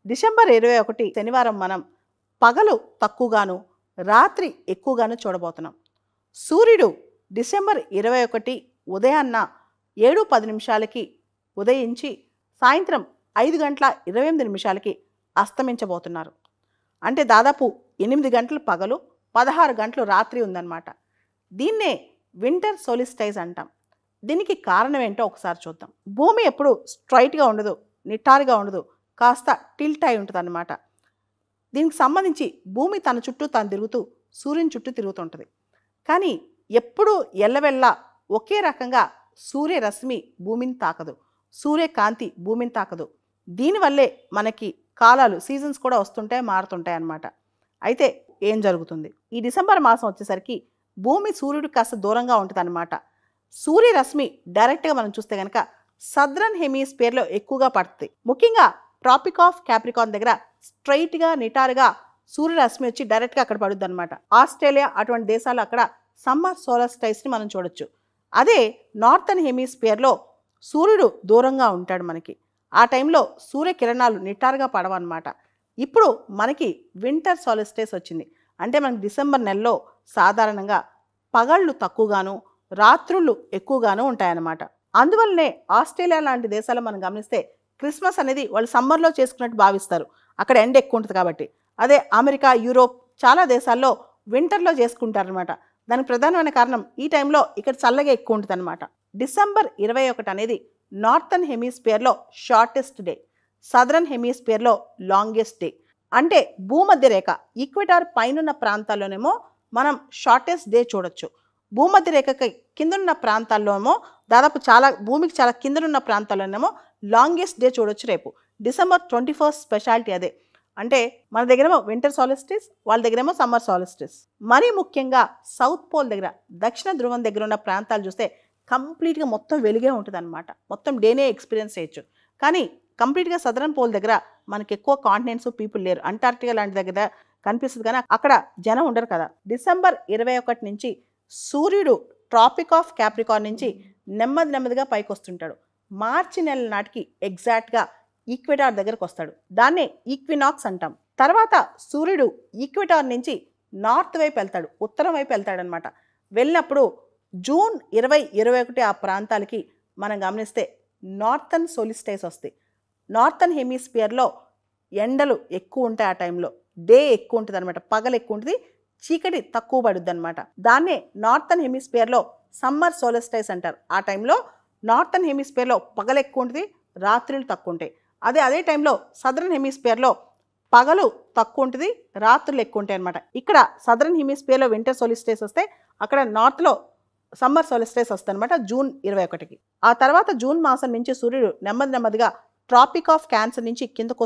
December 21 శనివారం మనం పగలు తక్కువగాను రాత్రి ఎక్కువగాను చూడబోతున్నాం. సూర్యుడు డిసెంబర్ 21 ఉదయాన్న 7:10 ఉదయించి సాయంత్రం 5:28 అస్తమించబోతున్నారు. అంటే దాదాపు 8 గంటలు పగలు 16 గంటలు రాత్రి ఉందన్నమాట. దీన్నే వింటర్ సోలిస్టైజ్ అంటాం. దీనికి కారణం ఏంటో ఒకసారి చూద్దాం. భూమి ఎప్పుడు స్ట్రైట్గా ఉండదు, నిటారుగా ఉండదు, కాస్త టిల్ట్ అయి ఉంటుంది అన్నమాట. దీనికి సంబంధించి భూమి తన చుట్టూ తాను తిరుగుతూ సూర్యుని చుట్టూ తిరుగుతుంటుంది. కానీ ఎప్పుడూ ఎల్లవెల్లా ఒకే రకంగా సూర్యరశ్మి భూమిని తాకదు, సూర్యకాంతి భూమిని తాకదు. దీనివల్లే మనకి కాలాలు సీజన్స్ కూడా వస్తుంటాయి, మారుతుంటాయి అన్నమాట. అయితే ఏం జరుగుతుంది? ఈ డిసెంబర్ మాసం వచ్చేసరికి భూమి సూర్యుడికి కాస్త దూరంగా ఉంటుంది అన్నమాట. సూర్యరశ్మి డైరెక్ట్గా మనం చూస్తే కనుక సదరన్ హెమిస్ఫియర్లో ఎక్కువగా పడుతుంది. ముఖ్యంగా ట్రాపిక్ ఆఫ్ క్యాప్రికాన్ దగ్గర స్ట్రైట్గా నిటారుగా సూర్యరశ్మి వచ్చి డైరెక్ట్గా అక్కడ పడుద్ది అనమాట. ఆస్ట్రేలియా అటువంటి దేశాలు అక్కడ సమ్మర్ సోలస్టైస్ని మనం చూడొచ్చు. అదే నార్థన్ హెమిస్ఫియర్లో సూర్యుడు దూరంగా ఉంటాడు మనకి. ఆ టైంలో సూర్యకిరణాలు నిటారుగా పడవన్నమాట. ఇప్పుడు మనకి వింటర్ సోలస్టైస్ వచ్చింది. అంటే మనకి డిసెంబర్ నెలలో సాధారణంగా పగళ్ళు తక్కువగాను రాత్రుళ్ళు ఎక్కువగాను ఉంటాయన్నమాట. అందువల్లనే ఆస్ట్రేలియా లాంటి దేశాలు మనం గమనిస్తే క్రిస్మస్ అనేది వాళ్ళు సమ్మర్లో చేసుకున్నట్టు భావిస్తారు, అక్కడ ఎండ ఎక్కువ ఉంటుంది కాబట్టి. అదే అమెరికా, యూరోప్ చాలా దేశాల్లో వింటర్లో చేసుకుంటారనమాట. దానికి ప్రధానమైన కారణం ఈ టైంలో ఇక్కడ చల్లగా ఎక్కువ ఉంటుంది అనమాట. డిసెంబర్ 21 అనేది నార్థన్ హెమిస్ఫియర్లో షార్టెస్ట్ డే, సదరన్ హెమిస్ఫియర్లో లాంగెస్ట్ డే. అంటే భూమధ్య రేఖ ఈక్వెటార్ పైనున్న ప్రాంతాల్లోనేమో మనం షార్టెస్ట్ డే చూడొచ్చు. భూమధ్య రేఖకి కిందనున్న ప్రాంతాల్లోనేమో దాదాపు భూమికి చాలా కిందనున్న ప్రాంతాల్లోనేమో లాంగెస్ట్ డే చూడొచ్చు రేపు. డిసెంబర్ 21 స్పెషాలిటీ అదే. అంటే మన దగ్గరేమో వింటర్ సాలిస్టిస్, వాళ్ళ దగ్గరేమో సమ్మర్ సాలిస్టిస్. మరీ ముఖ్యంగా సౌత్ పోల్ దగ్గర, దక్షిణ ధ్రువం దగ్గర ఉన్న ప్రాంతాలు చూస్తే కంప్లీట్గా మొత్తం వెలుగే ఉంటుంది అనమాట. మొత్తం డేనే ఎక్స్పీరియన్స్ చేయొచ్చు. కానీ కంప్లీట్గా సదరన్ పోల్ దగ్గర మనకి ఎక్కువ కాంటినెంట్స్, పీపుల్ లేరు. అంటార్క్టికా లాంటి దగ్గర కనిపిస్తుంది కానీ అక్కడ జనం ఉండరు కదా. డిసెంబర్ 21 నుంచి సూర్యుడు ట్రాపిక్ ఆఫ్ క్యాప్రికాన్ నుంచి నెమ్మదిగా పైకి వస్తుంటాడు. మార్చి నెల నాటికి ఎగ్జాక్ట్గా ఈక్వెటార్ దగ్గరకు వస్తాడు. దాన్నే ఈక్వినాక్స్ అంటాం. తర్వాత సూర్యుడు ఈక్వెటార్ నుంచి నార్త్ వైపు వెళ్తాడు, ఉత్తరం వైపు వెళ్తాడనమాట. వెళ్ళినప్పుడు జూన్ 20-21 ఆ ప్రాంతాలకి మనం గమనిస్తే నార్థన్ సోలిస్టైస్ వస్తాయి. నార్థన్ హెమిస్ఫియర్లో ఎండలు ఎక్కువ ఉంటాయి. ఆ టైంలో డే ఎక్కువ ఉంటుంది అనమాట, పగలు ఎక్కువ ఉంటుంది, చీకటి తక్కువ పడుద్ది అనమాట. దాన్నే నార్థన్ హెమిస్ఫియర్లో సమ్మర్ సోలిస్టైస్ అంటారు. ఆ టైంలో నార్థన్ హెమిస్ఫియర్లో పగలు ఎక్కువ ఉంటుంది, రాత్రులు తక్కువ ఉంటాయి. అదే టైంలో సదరన్ హెమిస్ఫియర్లో పగలు తక్కువ ఉంటుంది, రాత్రులు ఎక్కువ ఉంటాయి అనమాట. ఇక్కడ సదరన్ హెమిస్ఫియర్లో వింటర్ సోలిస్టైస్ వస్తే అక్కడ నార్త్లో సమ్మర్ సోలిస్టైస్ వస్తుంది అనమాట జూన్ 21కి. ఆ తర్వాత జూన్ మాసం నుంచి సూర్యుడు నెమ్మదిగా ట్రాపిక్ ఆఫ్ క్యాన్సర్ నుంచి కిందకు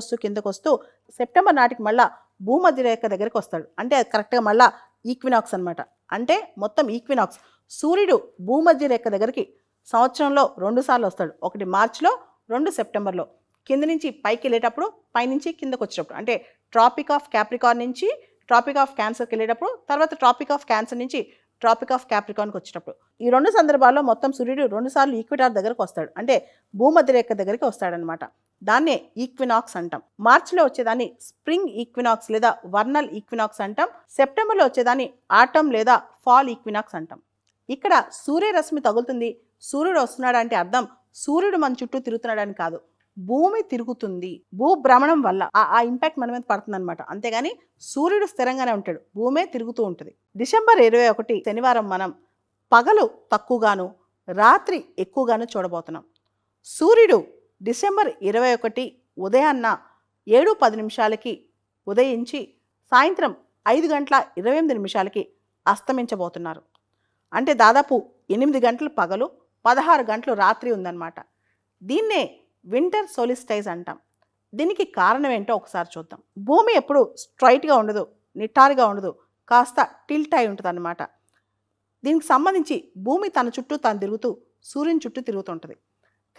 వస్తూ సెప్టెంబర్ నాటికి మళ్ళీ భూమధ్య రేఖ దగ్గరికి వస్తాడు. అంటే అది కరెక్ట్గా మళ్ళీ ఈక్వినాక్స్ అనమాట. అంటే మొత్తం ఈక్వినాక్స్ సూర్యుడు భూమధ్య రేఖ దగ్గరికి సంవత్సరంలో 2 సార్లు వస్తాడు. ఒకటి మార్చిలో, 2 సెప్టెంబర్లో. కింద నుంచి పైకి వెళ్ళేటప్పుడు, పైనుంచి కిందకు వచ్చేటప్పుడు. అంటే ట్రాపిక్ ఆఫ్ క్యాప్రికాన్ నుంచి ట్రాపిక్ ఆఫ్ క్యాన్సర్కి వెళ్ళేటప్పుడు, తర్వాత ట్రాపిక్ ఆఫ్ క్యాన్సర్ నుంచి ట్రాపిక్ ఆఫ్ క్యాప్రికాన్కి వచ్చేటప్పుడు. ఈ 2 సందర్భాల్లో మొత్తం సూర్యుడు 2 సార్లు ఈక్విటార్ దగ్గరకు వస్తాడు. అంటే భూమధ్య రేఖ దగ్గరికి వస్తాడనమాట. దాన్నే ఈక్వినాక్స్ అంటాం. మార్చిలో వచ్చేదాన్ని స్ప్రింగ్ ఈక్వినాక్స్ లేదా వర్నల్ ఈక్వినాక్స్ అంటాం. సెప్టెంబర్లో వచ్చేదాన్ని ఆటమ్ లేదా ఫాల్ ఈక్వినాక్స్ అంటాం. ఇక్కడ సూర్యరశ్మి తగులుతుంది, సూర్యుడు వస్తున్నాడు అంటే అర్థం సూర్యుడు మన చుట్టూ తిరుగుతున్నాడని కాదు, భూమి తిరుగుతుంది. భూభ్రమణం వల్ల ఆ ఇంపాక్ట్ మన మీద పడుతుంది అనమాట. అంతేగాని సూర్యుడు స్థిరంగానే ఉంటాడు, భూమే తిరుగుతూ ఉంటుంది. డిసెంబర్ 21 శనివారం మనం పగలు తక్కువగాను రాత్రి ఎక్కువగాను చూడబోతున్నాం. సూర్యుడు డిసెంబర్ 21 ఉదయాన్న 7:10 ఉదయించి సాయంత్రం 5:28 అస్తమించబోతున్నారు. అంటే దాదాపు 8 గంటలు పగలు 16 గంటలు రాత్రి ఉందన్నమాట. దీన్నే వింటర్ సోలిస్టైజ్ అంటాం. దీనికి కారణం ఏంటో ఒకసారి చూద్దాం. భూమి ఎప్పుడు స్ట్రైట్గా ఉండదు, నిటారుగా ఉండదు, కాస్త టిల్ట్ అయి ఉంటుంది అన్నమాట. దీనికి సంబంధించి భూమి తన చుట్టూ తాను తిరుగుతూ సూర్యుని చుట్టూ తిరుగుతుంటుంది.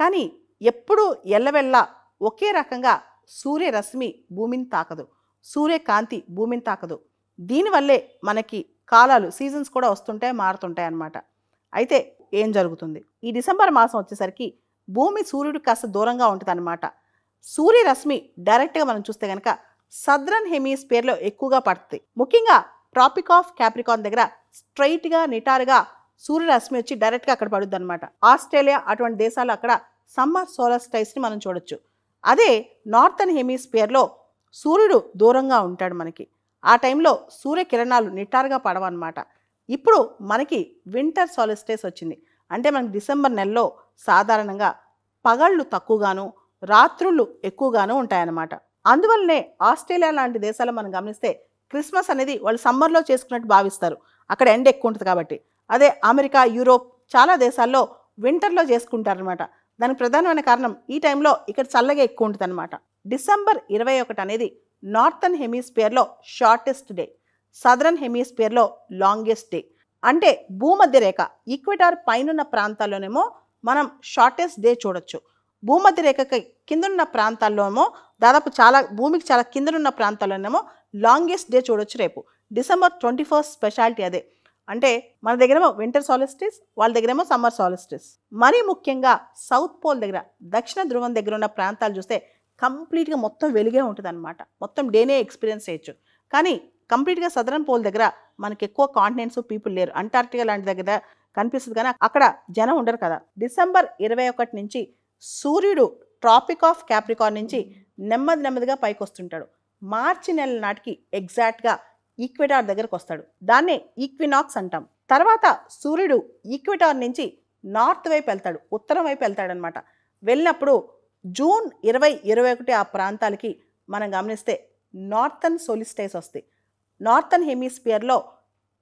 కానీ ఎప్పుడూ ఎల్లవెల్లా ఒకే రకంగా సూర్యరశ్మి భూమిని తాకదు, సూర్యకాంతి భూమిని తాకదు. దీనివల్లే మనకి కాలాలు సీజన్స్ కూడా వస్తుంటాయి, మారుతుంటాయి అన్నమాట. అయితే ఏం జరుగుతుంది? ఈ డిసెంబర్ మాసం వచ్చేసరికి భూమి సూర్యుడికి కాస్త దూరంగా ఉంటుంది అన్నమాట. సూర్యరశ్మి డైరెక్ట్గా మనం చూస్తే కనుక సదరన్ హెమిస్ఫియర్లో ఎక్కువగా పడుతుంది. ముఖ్యంగా ట్రాపిక్ ఆఫ్ క్యాప్రికాన్ దగ్గర స్ట్రైట్గా నిటారుగా సూర్యరశ్మి వచ్చి డైరెక్ట్గా అక్కడ పడుద్ది అనమాట. ఆస్ట్రేలియా అటువంటి దేశాలు అక్కడ సమ్మర్ సోలస్టైస్ని మనం చూడొచ్చు. అదే నార్థన్ హెమిస్ఫియర్లో సూర్యుడు దూరంగా ఉంటాడు మనకి. ఆ టైంలో సూర్యకిరణాలు నిటారుగా పడవన్నమాట. ఇప్పుడు మనకి వింటర్ సోలస్టైస్ వచ్చింది. అంటే మనకి డిసెంబర్ నెలలో సాధారణంగా పగళ్ళు తక్కువగాను రాత్రుళ్ళు ఎక్కువగాను ఉంటాయన్నమాట. అందువల్లనే ఆస్ట్రేలియా లాంటి దేశాలు మనం గమనిస్తే క్రిస్మస్ అనేది వాళ్ళు సమ్మర్లో చేసుకున్నట్టు భావిస్తారు, అక్కడ ఎండ ఎక్కువ ఉంటుంది కాబట్టి. అదే అమెరికా, యూరోప్ చాలా దేశాల్లో వింటర్లో చేసుకుంటారనమాట. దానికి ప్రధానమైన కారణం ఈ టైంలో ఇక్కడ చల్లగా ఎక్కువ ఉంటుంది అనమాట. డిసెంబర్ 21 అనేది నార్థన్ హెమిస్ఫియర్లో షార్టెస్ట్ డే, సదరన్ హెమిస్ఫియర్లో లాంగెస్ట్ డే. అంటే భూమధ్య రేఖ ఈక్వెటార్ పైనున్న ప్రాంతాల్లోనేమో మనం షార్టెస్ట్ డే చూడొచ్చు. భూమధ్య రేఖకి కిందన్న ప్రాంతాల్లోనేమో దాదాపు భూమికి చాలా కిందనున్న ప్రాంతాల్లోనేమో లాంగెస్ట్ డే చూడొచ్చు రేపు. డిసెంబర్ 21 స్పెషాలిటీ అదే. అంటే మన దగ్గరేమో వింటర్ సాలిస్టిస్, వాళ్ళ దగ్గరేమో సమ్మర్ సాలిస్టిస్. మరీ ముఖ్యంగా సౌత్ పోల్ దగ్గర, దక్షిణ ధ్రువం దగ్గర ఉన్న ప్రాంతాలు చూస్తే కంప్లీట్గా మొత్తం వెలుగే ఉంటుంది అనమాట. మొత్తం డేనే ఎక్స్పీరియన్స్ చేయొచ్చు. కానీ కంప్లీట్గా సదరన్ పోల్ దగ్గర మనకి ఎక్కువ కాంటినెంట్స్ పీపుల్ లేరు. అంటార్క్టికా లాంటి దగ్గర కనిపిస్తుంది కానీ అక్కడ జనం ఉండరు కదా. డిసెంబర్ 21 నుంచి సూర్యుడు ట్రాపిక్ ఆఫ్ క్యాప్రికాన్ నుంచి నెమ్మదిగా పైకి వస్తుంటాడు. మార్చి నెల నాటికి ఎగ్జాక్ట్గా ఈక్వెటార్ దగ్గరకు వస్తాడు. దాన్నే ఈక్వినాక్స్ అంటాం. తర్వాత సూర్యుడు ఈక్వెటార్ నుంచి నార్త్ వైపు వెళ్తాడు, ఉత్తరం వైపు వెళ్తాడనమాట. వెళ్ళినప్పుడు జూన్ 20-21 ఆ ప్రాంతాలకి మనం గమనిస్తే నార్థన్ సోలిస్టైస్ వస్తాయి. నార్థన్ హెమిస్ఫియర్లో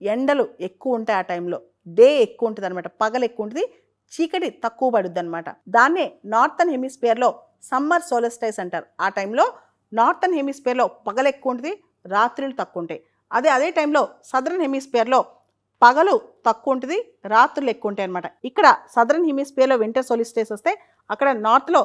ఎండలు ఎక్కువ ఉంటాయి. ఆ టైంలో డే ఎక్కువ ఉంటుంది అనమాట, పగలు ఎక్కువ ఉంటుంది, చీకటి తక్కువ పడుద్ది అనమాట. దాన్నే నార్థన్ హెమిస్ఫియర్లో సమ్మర్ సోలిస్టైస్ అంటారు. ఆ టైంలో నార్థన్ హెమిస్ఫియర్లో పగలు ఎక్కువ ఉంటుంది, రాత్రులు తక్కువ ఉంటాయి. అదే టైంలో సదరన్ హెమిస్ఫియర్లో పగలు తక్కువ ఉంటుంది, రాత్రులు ఎక్కువ ఉంటాయి అనమాట. ఇక్కడ సదరన్ హెమిస్ఫియర్లో వింటర్ సోలిస్టైస్ వస్తే అక్కడ నార్త్లో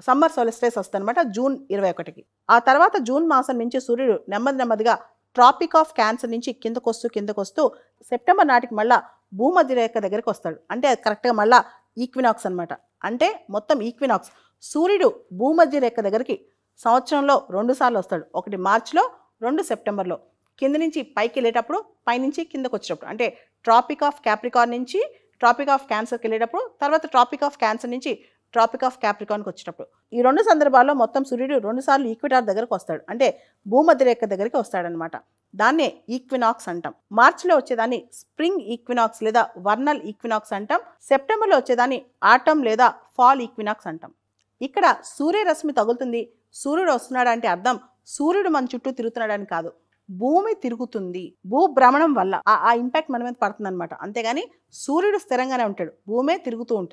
సమ్మర్ సోలిస్టైస్ వస్తుంది అనమాట జూన్ 21కి. ఆ తర్వాత జూన్ మాసం నుంచి సూర్యుడు నెమ్మదిగా ట్రాపిక్ ఆఫ్ క్యాన్సర్ నుంచి కిందకొస్తూ సెప్టెంబర్ నాటికి మళ్ళా భూమధ్య రేఖ దగ్గరికి వస్తాడు. అంటే అది కరెక్ట్గా మళ్ళా ఈక్వినాక్స్ అనమాట. అంటే మొత్తం ఈక్వినాక్స్ సూర్యుడు భూమధ్య రేఖ దగ్గరికి సంవత్సరంలో 2 సార్లు వస్తాడు. ఒకటి మార్చిలో, 2 సెప్టెంబర్లో. కింద నుంచి పైకి వెళ్ళేటప్పుడు, పైనుంచి కిందకు వచ్చేటప్పుడు. అంటే ట్రాపిక్ ఆఫ్ క్యాప్రికాన్ నుంచి ట్రాపిక్ ఆఫ్ క్యాన్సర్కి వెళ్ళేటప్పుడు, తర్వాత ట్రాపిక్ ఆఫ్ క్యాన్సర్ నుంచి ట్రాపిక్ ఆఫ్ క్యాప్రికాన్కి వచ్చేటప్పుడు. ఈ 2 సందర్భాల్లో మొత్తం సూర్యుడు 2 సార్లు ఈక్వెటార్ దగ్గరకు వస్తాడు. అంటే భూమధ్య రేఖ దగ్గరికి వస్తాడనమాట. దాన్నే ఈక్వినాక్స్ అంటాం. మార్చిలో వచ్చేదాన్ని స్ప్రింగ్ ఈక్వినాక్స్ లేదా వర్నల్ ఈక్వినాక్స్ అంటాం. సెప్టెంబర్లో వచ్చేదాన్ని ఆటమ్ లేదా ఫాల్ ఈక్వినాక్స్ అంటాం. ఇక్కడ సూర్యరశ్మి తగులుతుంది, సూర్యుడు వస్తున్నాడు అంటే అర్థం సూర్యుడు మన చుట్టూ తిరుగుతున్నాడని కాదు, భూమి తిరుగుతుంది. భూభ్రమణం వల్ల ఆ ఇంపాక్ట్ మన మీద పడుతుంది అనమాట. అంతేగాని సూర్యుడు స్థిరంగానే ఉంటాడు, భూమే తిరుగుతూ ఉంటుంది.